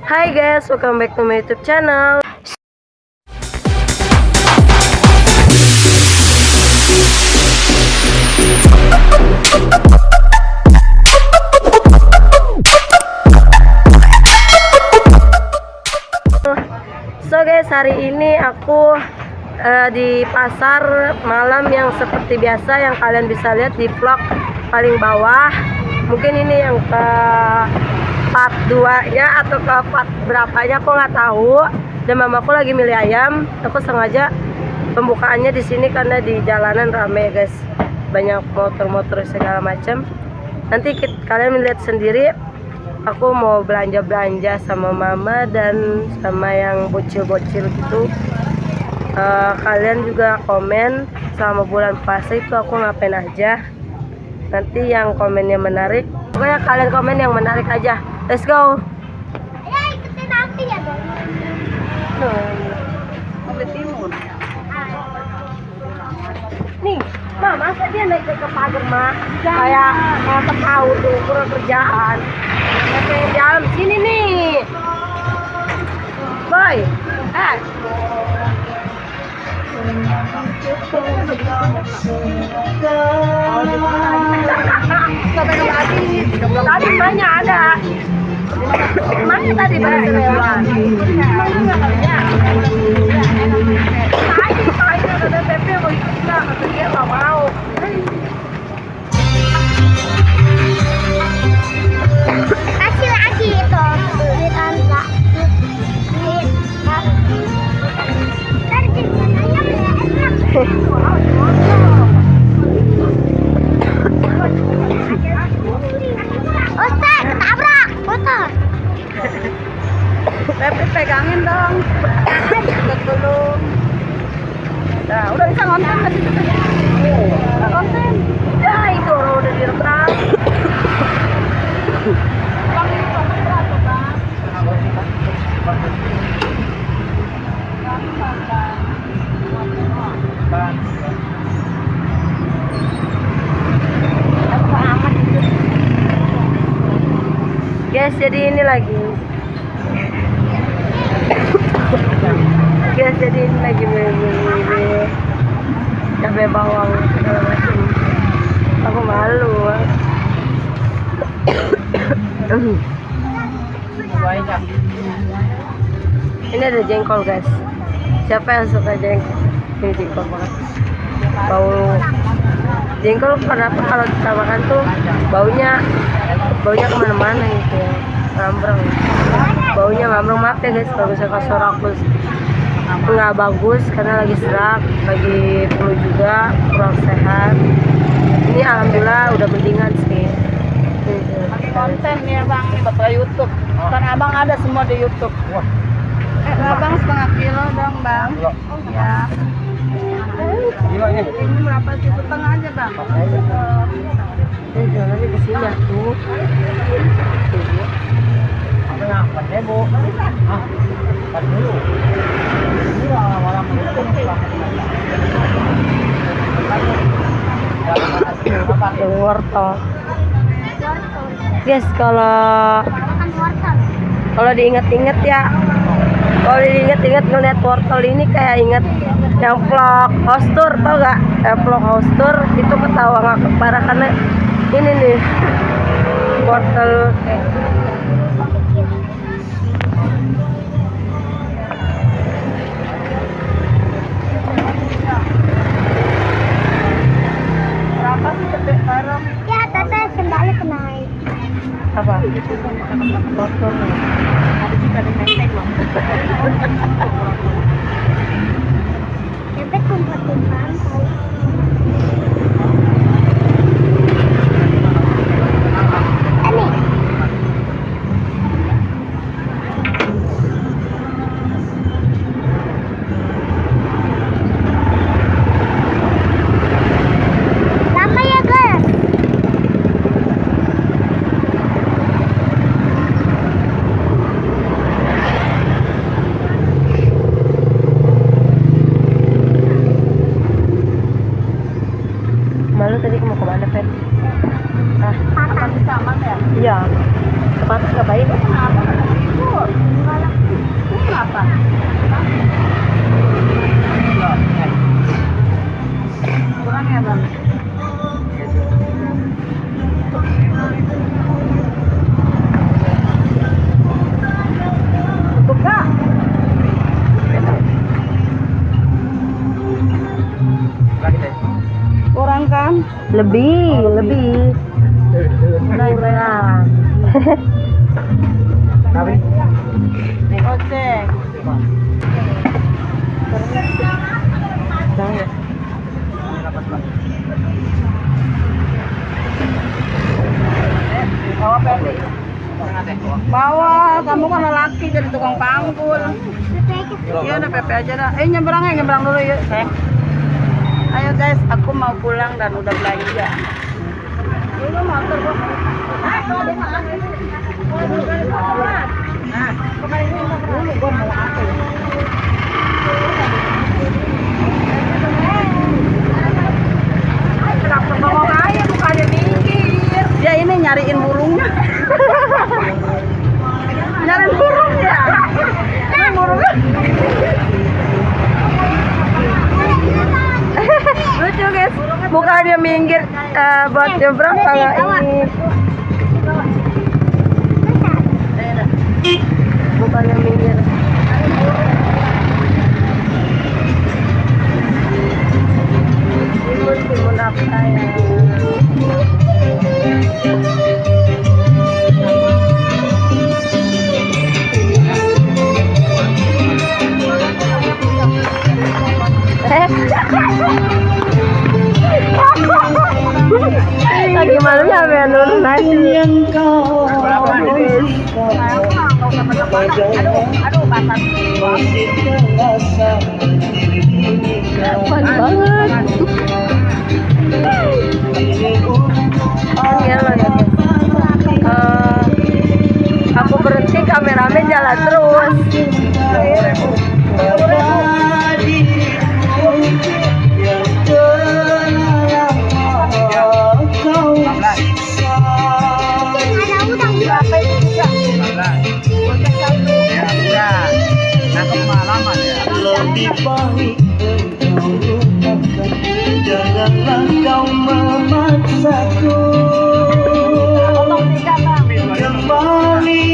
Hai guys, welcome back to my YouTube channel. So guys, hari ini aku di pasar malam yang seperti biasa yang kalian bisa lihat di vlog paling bawah. Mungkin ini yang ke part 2 nya atau ke part berapanya aku nggak tahu. Dan mamaku lagi milih ayam. Aku sengaja pembukaannya di sini karena di jalanan rame guys, banyak motor-motor segala macam. Nanti kalian lihat sendiri. Aku mau belanja sama mama dan sama yang bocil-bocil gitu. Kalian juga komen selama bulan puasa itu aku ngapain aja. Nanti yang komennya menarik, pokoknya kalian komen yang menarik aja. Let's go. Ya ikutin aku ya dong. Timur. Nih, Ma, masa dia naik ke pagar, Ma? Kayak tahu tuh kurang kerjaan. Kayak di alam sini nih. Boy, tadi banyak ada. Mana tadi pada lewat? Mana kali ya? Tadi ada PP mau ikut nggak? Kata dia nggak mau. Kasih lagi itu duit anda. Ustaz, ketabrak motor. Pepe pegangin dong. Dulu. Nah, udah bisa ngonten tadi. Udah konten. Ya itu orang udah direkam. Guys, jadi ini lagi. Guys, jadi ini lagi beli cabai bawang segala macam. Aku malu. Ini ada jengkol guys. Siapa yang suka jengkol? Ini jengkol banget. Bau jengkol kenapa kalau kita makan tuh baunya kemana-mana gitu ya, ngambreng. Baunya ngambreng, maaf ya guys kalau misalnya suara aku nggak bagus karena lagi serak, lagi flu juga, kurang sehat. Ini alhamdulillah udah mendingan sih. Konten ya bang, ini buat YouTube. Kan abang ada semua di YouTube. Abang setengah kilo dong bang. Ya. Gimana? Ini berapa sih? Setengah aja bang. Jalannya ke sini tuh. Apa yang pakai bu? Ah, kan dulu. Ini orang-orang Yang wortel. Guys, kalau diinget-inget ya, kalau diinget-inget ngeliat wortel ini kayak inget yang vlog hostur, tau gak? Vlog hostur itu ketawa ngakak parah karena ini nih wortel Berapa sih gede barang? Ya teteh sendalnya kenaik. apa? Wortel. Ada juga di menteng loh. Bebek kumpetin pantai. Ini lama ya guys. Lebih. Murah. Tapi Digoceng. Bawa Pepe. Bawa, kamu kan lelaki jadi tukang panggul. Iya udah Pepe aja dah. Nyebrang dulu yuk. Ayo guys, aku mau pulang dan udah belanja. Ini motor kok. Kenapa ngomong aja bukannya minggir? Dia ini nyariin burungnya. Nyariin burungnya. Ini burungnya. Lucu guys, bukannya minggir buat nyebrang kalau ini bukannya minggir. Timun apa ya? Lagi malamnya apa yang nurun aja. Aduh, basah. Fun banget. Oh iya loh ya guys. Aku berhenti, kameramen jalan terus. Ada udang berapa itu juga? lebih baik engkau lupakan, janganlah kau memaksaku kembali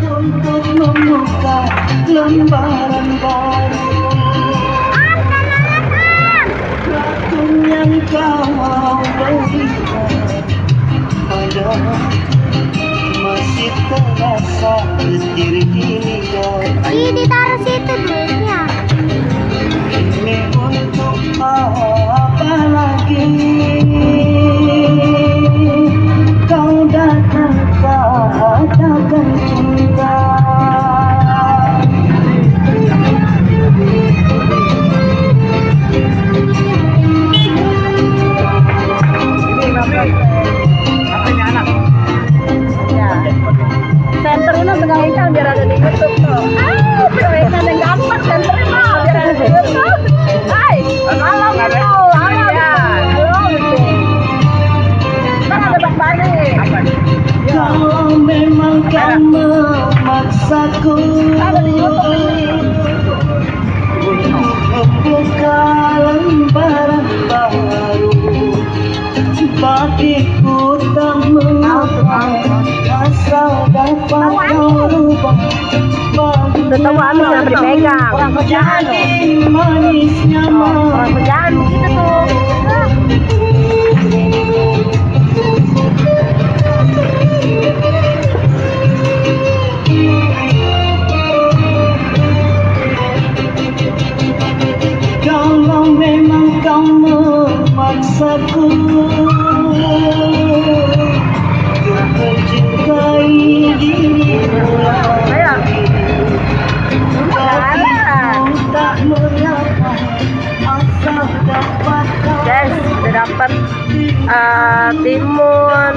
untuk membuka lembaran baru. Lakon yang kau berikan padahal masih terasa setir ini dan Ih, ditaruh situ duitnya. ini untuk apa lagi kau datang katakan cinta. Senternya pegang ikan biar ada di YouTube tuh. Pegang ikan yang gampang senternya biar ada di YouTube. Hai, halo gitu, halo gitu. Kan ada Bang Bani. Kalau memang kau memaksaku Ada di YouTube ini. untuk membuka lembaran baru, bagiku tak mengapa asal dapat kau rubah. Tetap amin yang dipegang. Orang kerjaan loh. Jadi manisnya Orang kerjaan gitu tuh. kalau memang kau memaksaku untuk mencintai dirimu lagi, bagiku tak mengapa asal dapat kau Guys, udah dapat timun,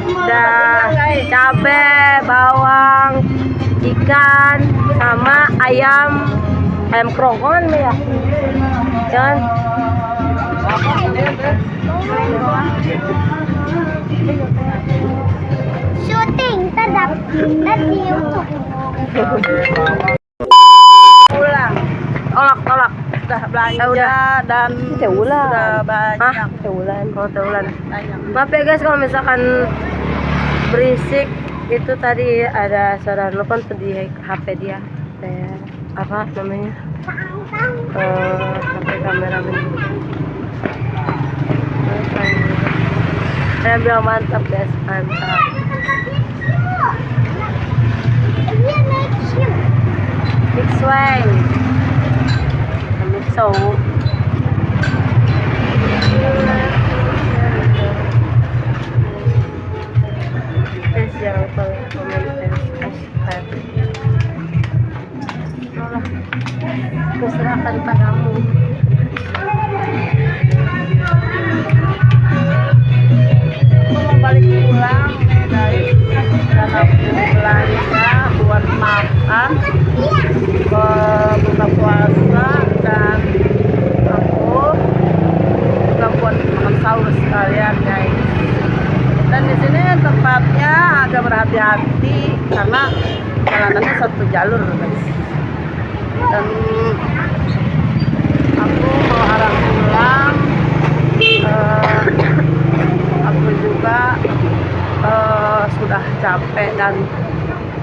udah cabai, bawang, ikan, sama ayam kerongkongan ya. Kan? Syuting tetap di YouTube. Pulang. Tolak. Sudah belanja udah. dan Teulan. sudah banyak. Hah? Teulan. Oh, teulan. Banyak. Maaf ya guys kalau misalkan berisik, itu tadi ada suara telepon tuh di HP dia. Kayak apa namanya? HP kameramen. Saya bilang mantap guys, mantap. Dia naik shoe. Big swing. Ambil so. Guys, jangan lupa komen dan subscribe. Olah, kuserahkan padamu. Aku mau balik pulang nih dari dalam belanja buat makan ke buka puasa, dan aku juga buat makan sahur sekalian guys. Dan di sini tempatnya agak berhati-hati karena jalanannya satu jalur guys. Dan aku mau arah pulang. Aku juga sudah capek dan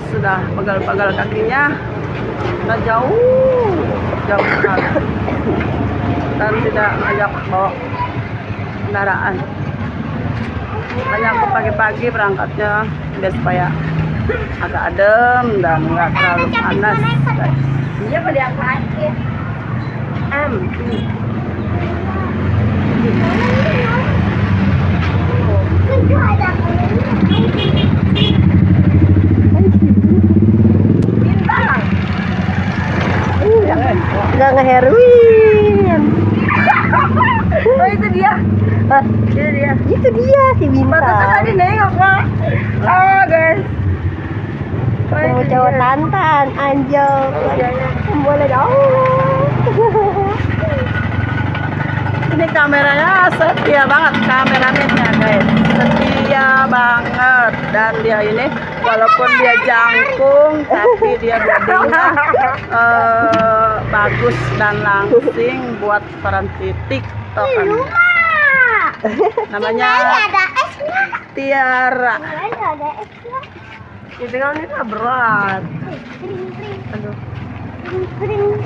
sudah pegal-pegal kakinya. Sudah jauh sekali dan tidak ajak bawa kendaraan. Makanya aku pagi-pagi berangkatnya biar supaya agak adem dan nggak terlalu panas guys. Dia pada apa? Itu ada Nggak ngeheroin. Oh itu dia. Hah? Itu dia. Itu dia si Bintang. Pantesan tadi nengok kok. Oh guys. Ketemu cowok Tantan, Anjol. Boleh dong. Ini kameranya setia banget, kameramennya guys, setia banget. Dan dia ini walaupun dia jangkung tapi dia bodinya bagus dan langsing buat peran titik kan. Namanya ada esnya. Tiara. Ada esnya. Itu kan ini berat. Kering. Aduh. Kering.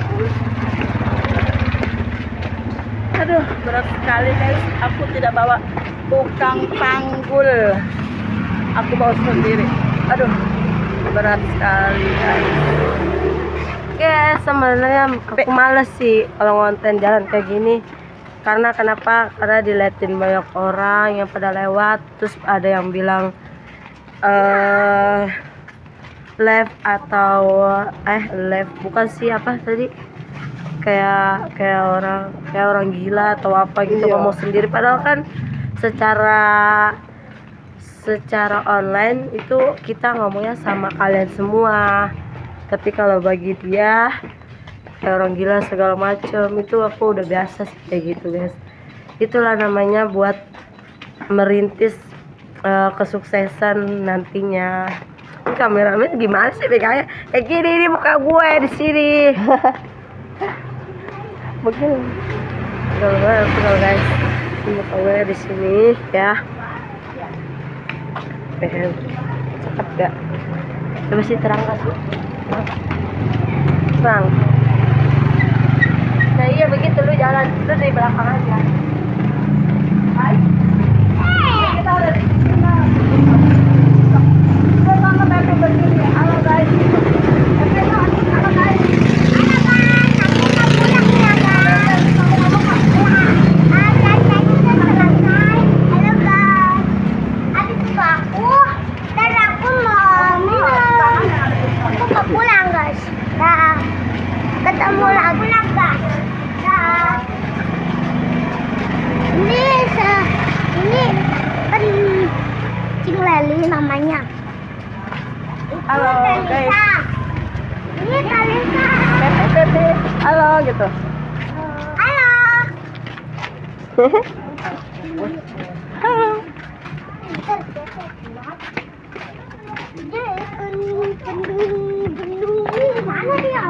Aduh, berat sekali guys. Aku tidak bawa tukang panggul. Aku bawa sendiri. Aduh, berat sekali guys. Oke, sebenarnya aku males sih kalau ngonten jalan kayak gini. Karena kenapa? Karena diliatin banyak orang yang pada lewat, terus ada yang bilang live atau live bukan sih apa tadi? Kayak orang gila atau apa gitu ngomong sendiri, padahal kan secara online itu kita ngomongnya sama kalian semua. Tapi kalau bagi dia kayak orang gila segala macam, itu aku udah biasa sih kayak gitu guys. Itulah namanya buat merintis kesuksesan nantinya. Ini kameramen gimana sih kayak gini, ini muka gue di sini. Begini. Betul guys. Ini muka gue di sini ya. Cakep gak? Coba sih terang kasih. Terang. Nah iya begitu, lu jalan lu dari belakang aja. Hai. Kita udah di sana. Udah banget aku berdiri. Halo guys. Oke, halo guys. Pulang guys, dah ketemu lagi guys, dah. Ini kan Cing Leli namanya. Halo guys. Ini Kalisa. Pepe, halo gitu. Halo. Halo. Mana dia?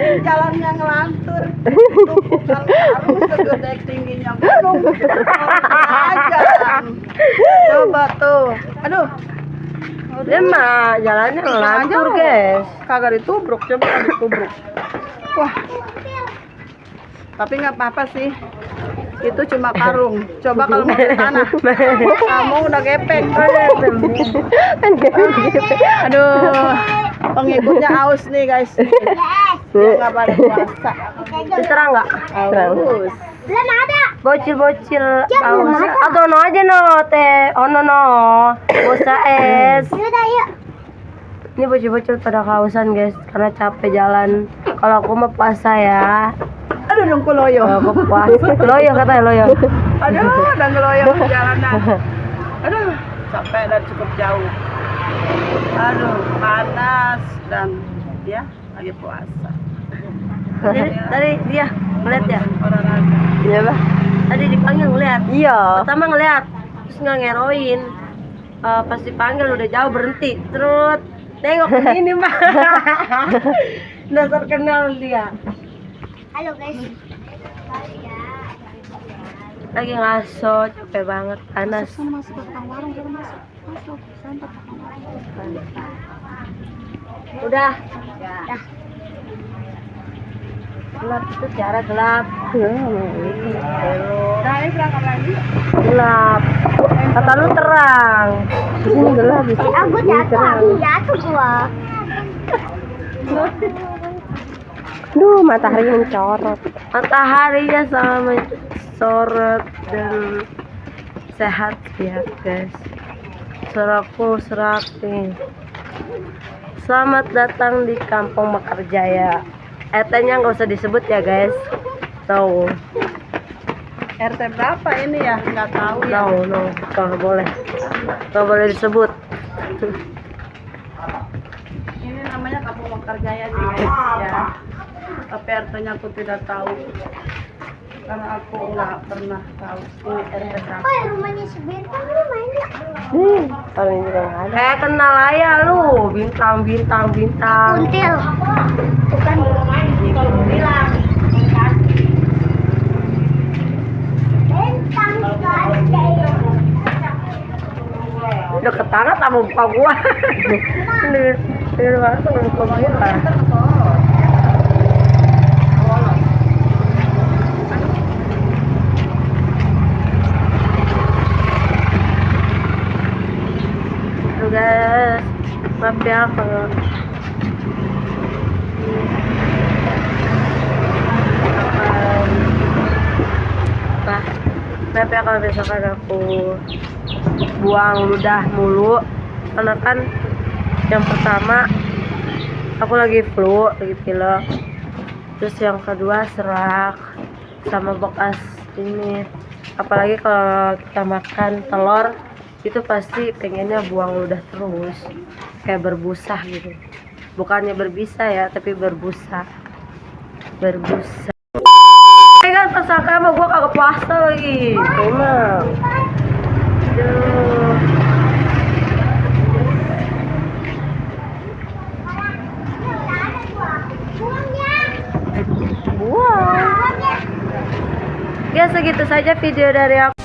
Jalannya ngelantur. Tumpukan karung segede tingginya gunung. Aja. Coba tuh. Aduh. Dia mah jalannya ngelantur guys. Kagak ditubruk, coba ditubruk. Wah. Tapi nggak apa-apa sih. Itu cuma karung. Coba kalau mau di tanah. Kamu udah gepeng. Aduh. Pengikutnya aus nih guys. Dia nggak pada puasa. Terang nggak? Aus. Belum ada. Bocil-bocil aus. Atau no aja no teh. Oh no no. Bosa es. Yaudah yuk. Ini bocil-bocil pada kehausan guys karena capek jalan. Kalau aku mah puasa ya. Aduh nunggu loyo. Kalau aku puasa. Loyo katanya loyo. Aduh udah ngeloyo di jalanan. Aduh sampai dan cukup jauh. Aduh panas dan ya lagi puasa. Tadi dia ngeliat ya. Olahraga. Iya bah. Tadi dipanggil ngeliat. Iya. Pertama ngeliat, terus nggak ngeroin. Pas dipanggil udah jauh berhenti, terus nengok ke sini mah. Dasar kenal dia. Halo guys. Lagi ngaso, capek banget, panas. Masuk ke tukang warung, masuk. Udah. Ya. Gelap itu cara gelap. Nah ini berangkat lagi. Gelap. Kata lu terang. Ini gelap. Aku jatuh gua. Duh, matahari mencorot. Mataharinya sama mencorot dan sehat ya guys. Seraku serak nih. Selamat datang di Kampung Mekarjaya. RT-nya nggak usah disebut ya guys. Tahu. RT berapa ini ya? Nggak tahu ya. No, nggak boleh. Nggak boleh disebut. Ini namanya Kampung Mekarjaya nih guys ya. Tapi RT-nya aku tidak tahu. Karena aku nggak pernah tahu ini RT berapa. Oh ya rumahnya sebentar lu main ya. Paling juga nggak ada. Kenal aja lu, bintang. Kuntil. Bukan. Udah ketara sama muka gua. Ini banget sama muka gua. Aduh guys, maaf ya kalau maaf ya kalau misalkan aku buang ludah mulu karena kan yang pertama aku lagi flu, lagi pilek, terus yang kedua serak sama bekas ini, apalagi kalau kita makan telur itu pasti pengennya buang ludah terus kayak berbusa gitu, bukannya berbisa ya tapi berbusa kan tersangka sama gua kagak puasa lagi emang. Aduh. Buang. Ya segitu saja video dari aku.